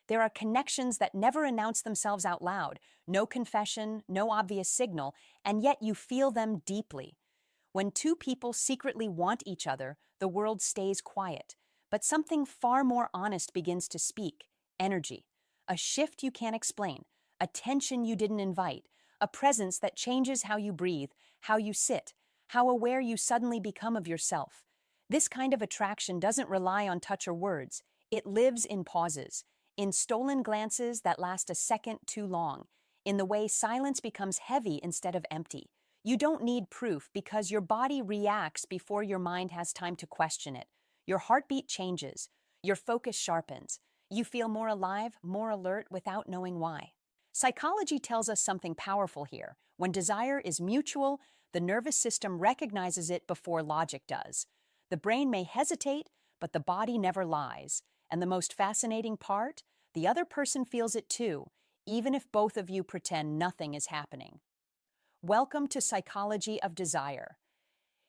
There are connections that never announce themselves out loud, no confession, no obvious signal, and yet you feel them deeply. When two people secretly want each other, the world stays quiet. But something far more honest begins to speak: energy. A shift you can't explain, a tension you didn't invite, a presence that changes how you breathe, how you sit, how aware you suddenly become of yourself. This kind of attraction doesn't rely on touch or words. It lives in pauses, in stolen glances that last a second too long, in the way silence becomes heavy instead of empty. You don't need proof because your body reacts before your mind has time to question it. Your heartbeat changes, your focus sharpens. You feel more alive, more alert without knowing why. Psychology tells us something powerful here. When desire is mutual, the nervous system recognizes it before logic does. The brain may hesitate, but the body never lies. And the most fascinating part? The other person feels it too, even if both of you pretend nothing is happening. Welcome to Psychology of Desire.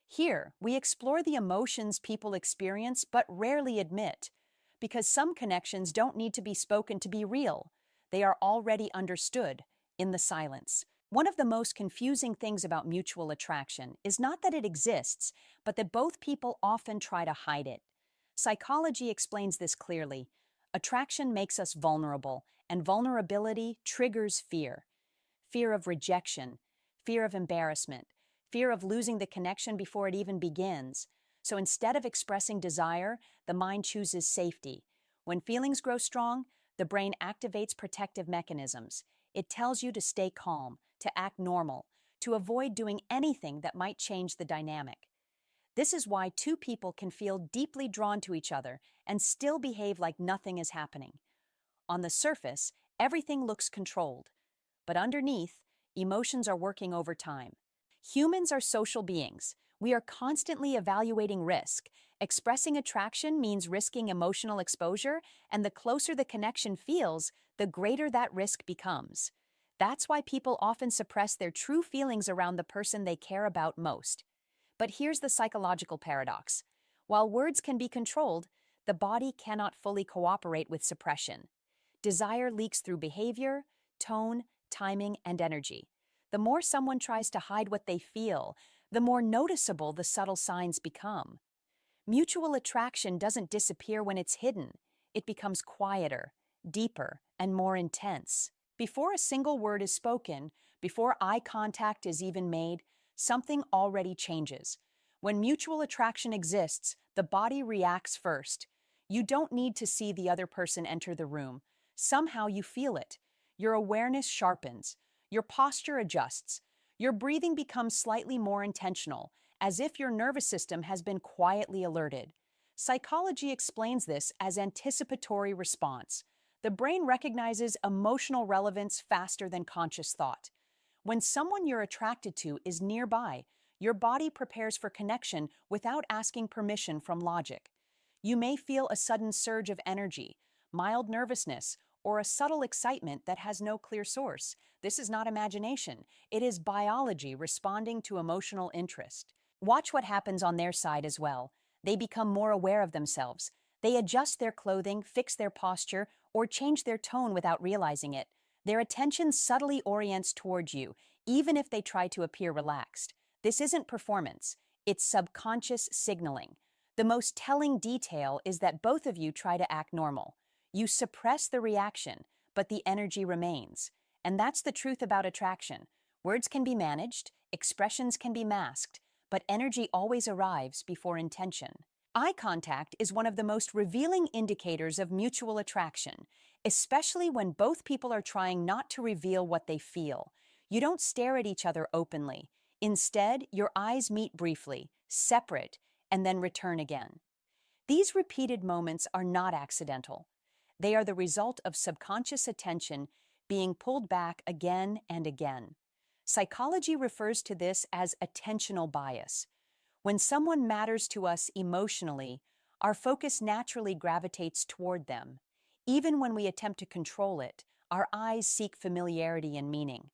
Here, we explore the emotions people experience but rarely admit, because some connections don't need to be spoken to be real. They are already understood in the silence. One of the most confusing things about mutual attraction is not that it exists, but that both people often try to hide it. Psychology explains this clearly. Attraction makes us vulnerable, and vulnerability triggers fear. Fear of rejection, fear of embarrassment, fear of losing the connection before it even begins. So instead of expressing desire, the mind chooses safety. When feelings grow strong, the brain activates protective mechanisms. It tells you to stay calm, to act normal, to avoid doing anything that might change the dynamic. This is why two people can feel deeply drawn to each other and still behave like nothing is happening. On the surface, everything looks controlled, but underneath, emotions are working overtime. Humans are social beings. We are constantly evaluating risk. Expressing attraction means risking emotional exposure, and the closer the connection feels, the greater that risk becomes. That's why people often suppress their true feelings around the person they care about most. But here's the psychological paradox. While words can be controlled, the body cannot fully cooperate with suppression. Desire leaks through behavior, tone, timing, and energy. The more someone tries to hide what they feel, the more noticeable the subtle signs become. Mutual attraction doesn't disappear when it's hidden. It becomes quieter, deeper, and more intense. Before a single word is spoken, before eye contact is even made, something already changes. When mutual attraction exists, the body reacts first. You don't need to see the other person enter the room. Somehow you feel it. Your awareness sharpens. Your posture adjusts. Your breathing becomes slightly more intentional, as if your nervous system has been quietly alerted. Psychology explains this as anticipatory response. The brain recognizes emotional relevance faster than conscious thought. When someone you're attracted to is nearby, your body prepares for connection without asking permission from logic. You may feel a sudden surge of energy, mild nervousness, or a subtle excitement that has no clear source. This is not imagination. It is biology responding to emotional interest. Watch what happens on their side as well. They become more aware of themselves. They adjust their clothing, fix their posture, or change their tone without realizing it. Their attention subtly orients towards you, even if they try to appear relaxed. This isn't performance. It's subconscious signaling. The most telling detail is that both of you try to act normal. You suppress the reaction, but the energy remains. And that's the truth about attraction. Words can be managed, expressions can be masked, but energy always arrives before intention. Eye contact is one of the most revealing indicators of mutual attraction, especially when both people are trying not to reveal what they feel. You don't stare at each other openly. Instead, your eyes meet briefly, separate, and then return again. These repeated moments are not accidental. They are the result of subconscious attention being pulled back again and again. Psychology refers to this as attentional bias. When someone matters to us emotionally, our focus naturally gravitates toward them. Even when we attempt to control it, our eyes seek familiarity and meaning.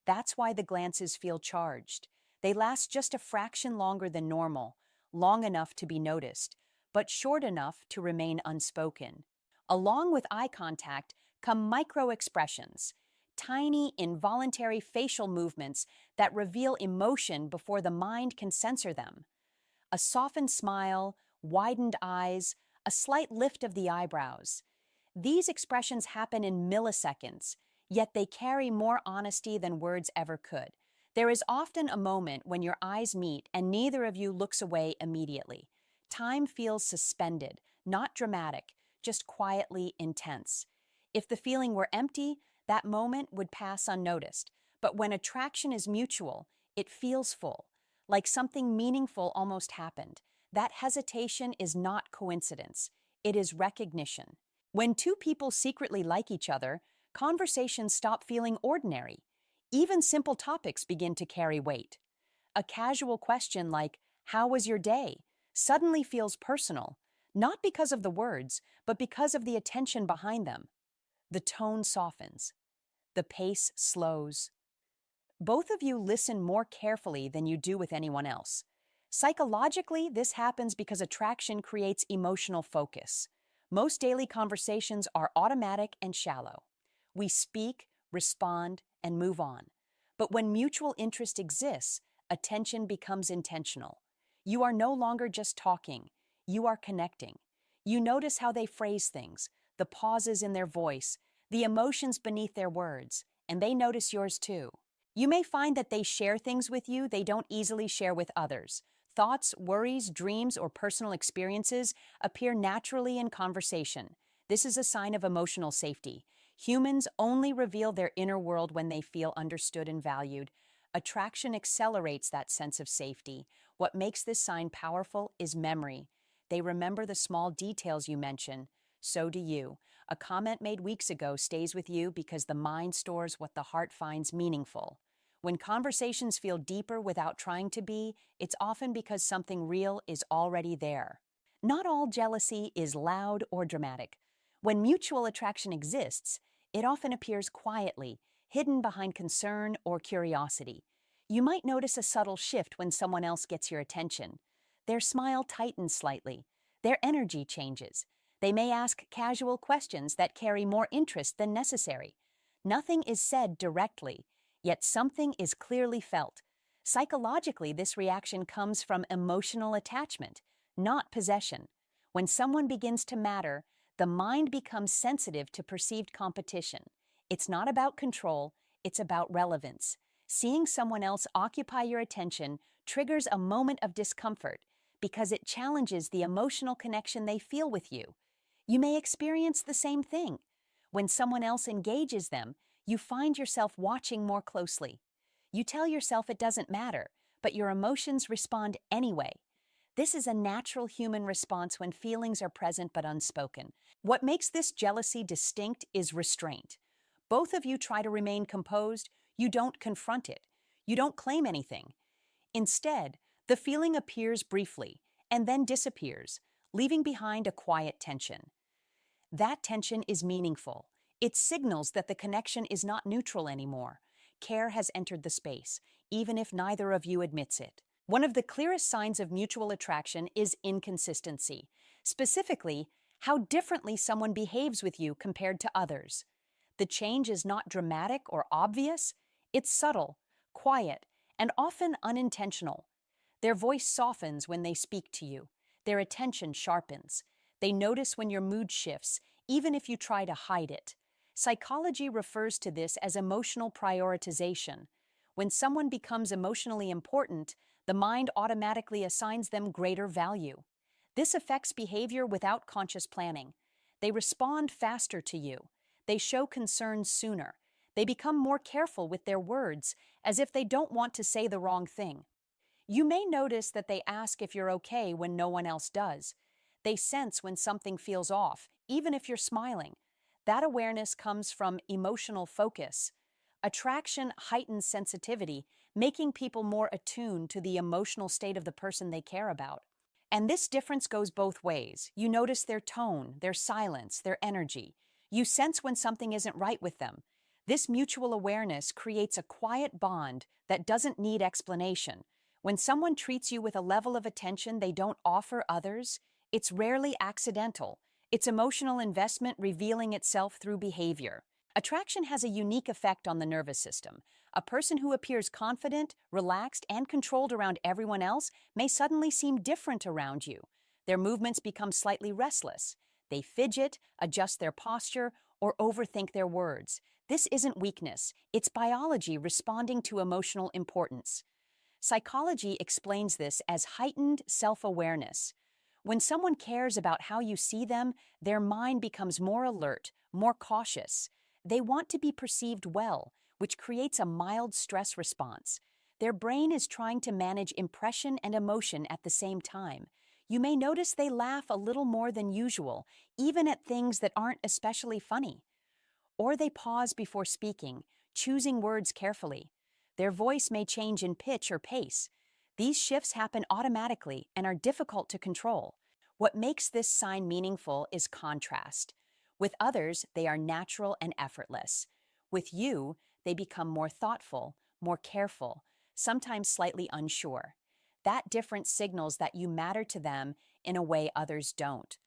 That's why the glances feel charged. They last just a fraction longer than normal, long enough to be noticed, but short enough to remain unspoken. Along with eye contact, come micro expressions, tiny, involuntary facial movements that reveal emotion before the mind can censor them. A softened smile, widened eyes, a slight lift of the eyebrows. These expressions happen in milliseconds, yet they carry more honesty than words ever could. There is often a moment when your eyes meet and neither of you looks away immediately. Time feels suspended, not dramatic, just quietly intense. If the feeling were empty, that moment would pass unnoticed. But when attraction is mutual, it feels full, like something meaningful almost happened. That hesitation is not coincidence, it is recognition. When two people secretly like each other, conversations stop feeling ordinary. Even simple topics begin to carry weight. A casual question like, "How was your day?" suddenly feels personal, not because of the words, but because of the attention behind them. The tone softens, the pace slows. Both of you listen more carefully than you do with anyone else. Psychologically, this happens because attraction creates emotional focus. Most daily conversations are automatic and shallow. We speak, respond, and move on. But when mutual interest exists, attention becomes intentional. You are no longer just talking, you are connecting. You notice how they phrase things, the pauses in their voice, the emotions beneath their words, and they notice yours too. You may find that they share things with you they don't easily share with others. Thoughts, worries, dreams, or personal experiences appear naturally in conversation. This is a sign of emotional safety. Humans only reveal their inner world when they feel understood and valued. Attraction accelerates that sense of safety. What makes this sign powerful is memory. They remember the small details you mention. So do you. A comment made weeks ago stays with you because the mind stores what the heart finds meaningful. When conversations feel deeper without trying to be, it's often because something real is already there. Not all jealousy is loud or dramatic. When mutual attraction exists, it often appears quietly, hidden behind concern or curiosity. You might notice a subtle shift when someone else gets your attention. Their smile tightens slightly. Their energy changes. They may ask casual questions that carry more interest than necessary. Nothing is said directly, yet something is clearly felt. Psychologically, this reaction comes from emotional attachment, not possession. When someone begins to matter, the mind becomes sensitive to perceived competition. It's not about control, it's about relevance. Seeing someone else occupy your attention triggers a moment of discomfort because it challenges the emotional connection they feel with you. You may experience the same thing. When someone else engages them, you find yourself watching more closely. You tell yourself it doesn't matter, but your emotions respond anyway. This is a natural human response when feelings are present but unspoken. What makes this jealousy distinct is restraint. Both of you try to remain composed, you don't confront it. You don't claim anything. Instead, the feeling appears briefly and then disappears, leaving behind a quiet tension. That tension is meaningful. It signals that the connection is not neutral anymore. Care has entered the space, even if neither of you admits it. One of the clearest signs of mutual attraction is inconsistency, specifically, how differently someone behaves with you compared to others. The change is not dramatic or obvious, it's subtle, quiet, and often unintentional. Their voice softens when they speak to you. Their attention sharpens. They notice when your mood shifts, even if you try to hide it. Psychology refers to this as emotional prioritization. When someone becomes emotionally important, the mind automatically assigns them greater value. This affects behavior without conscious planning. They respond faster to you. They show concern sooner. They become more careful with their words, as if they don't want to say the wrong thing. You may notice that they ask if you're okay when no one else does. They sense when something feels off, even if you're smiling. That awareness comes from emotional focus. Attraction heightens sensitivity, making people more attuned to the emotional state of the person they care about. And this difference goes both ways. You notice their tone, their silence, their energy. You sense when something isn't right with them. This mutual awareness creates a quiet bond that doesn't need explanation. When someone treats you with a level of attention they don't offer others, it's rarely accidental. It's emotional investment revealing itself through behavior. Attraction has a unique effect on the nervous system. A person who appears confident, relaxed, and controlled around everyone else may suddenly seem different around you. Their movements become slightly restless. They fidget, adjust their posture, or overthink their words. This isn't weakness, it's biology responding to emotional importance. Psychology explains this as heightened self-awareness. When someone cares about how you see them, their mind becomes more alert, more cautious. They want to be perceived well, which creates a mild stress response. Their brain is trying to manage impression and emotion at the same time. You may notice they laugh a little more than usual, even at things that aren't especially funny. Or they pause before speaking, choosing words carefully. Their voice may change in pitch or pace. These shifts happen automatically and are difficult to control. What makes this sign meaningful is contrast. With others, they are natural and effortless. With you, they become more thoughtful, more careful, sometimes slightly unsure. That difference signals that you matter to them in a way others don't.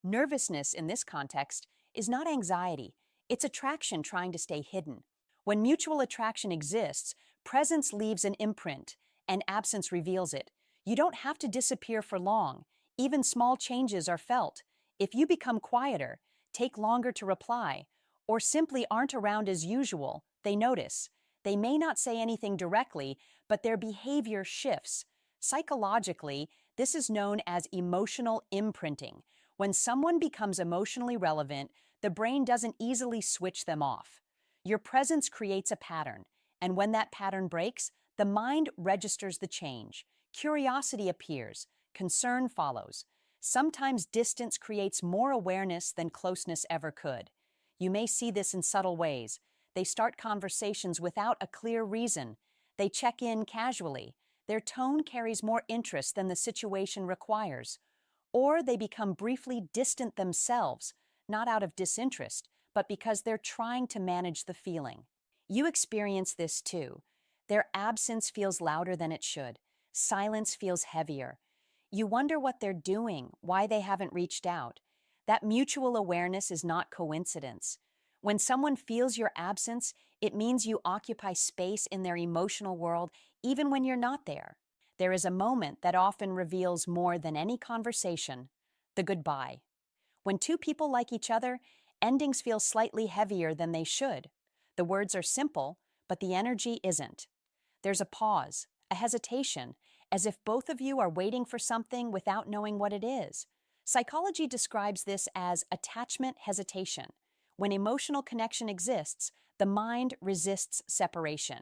Nervousness in this context is not anxiety, it's attraction trying to stay hidden. When mutual attraction exists, presence leaves an imprint, and absence reveals it. You don't have to disappear for long. Even small changes are felt. If you become quieter, take longer to reply, or simply aren't around as usual, they notice. They may not say anything directly, but their behavior shifts. Psychologically, this is known as emotional imprinting. When someone becomes emotionally relevant, the brain doesn't easily switch them off. Your presence creates a pattern, and when that pattern breaks, the mind registers the change. Curiosity appears, concern follows. Sometimes distance creates more awareness than closeness ever could. You may see this in subtle ways. They start conversations without a clear reason. They check in casually. Their tone carries more interest than the situation requires. Or they become briefly distant themselves, not out of disinterest, but because they're trying to manage the feeling. You experience this too. Their absence feels louder than it should. Silence feels heavier. You wonder what they're doing, why they haven't reached out. That mutual awareness is not coincidence. When someone feels your absence, it means you occupy space in their emotional world even when you're not there. There is a moment that often reveals more than any conversation: the goodbye. When two people like each other, endings feel slightly heavier than they should. The words are simple, but the energy isn't. There's a pause, a hesitation, as if both of you are waiting for something without knowing what it is. Psychology describes this as attachment hesitation. When emotional connection exists, the mind resists separation.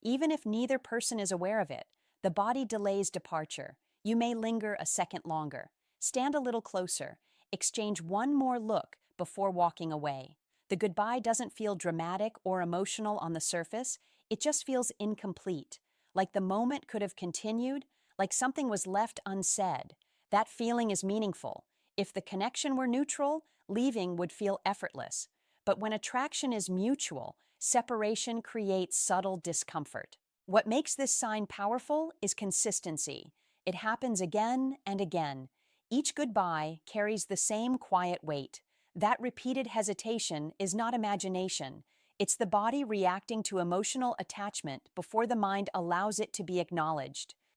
Even if neither person is aware of it, the body delays departure. You may linger a second longer. Stand a little closer. Exchange one more look before walking away. The goodbye doesn't feel dramatic or emotional on the surface. It just feels incomplete, like the moment could have continued, like something was left unsaid. That feeling is meaningful. If the connection were neutral, leaving would feel effortless. But when attraction is mutual, separation creates subtle discomfort. What makes this sign powerful is consistency. It happens again and again. Each goodbye carries the same quiet weight. That repeated hesitation is not imagination. It's the body reacting to emotional attachment before the mind allows it to be acknowledged.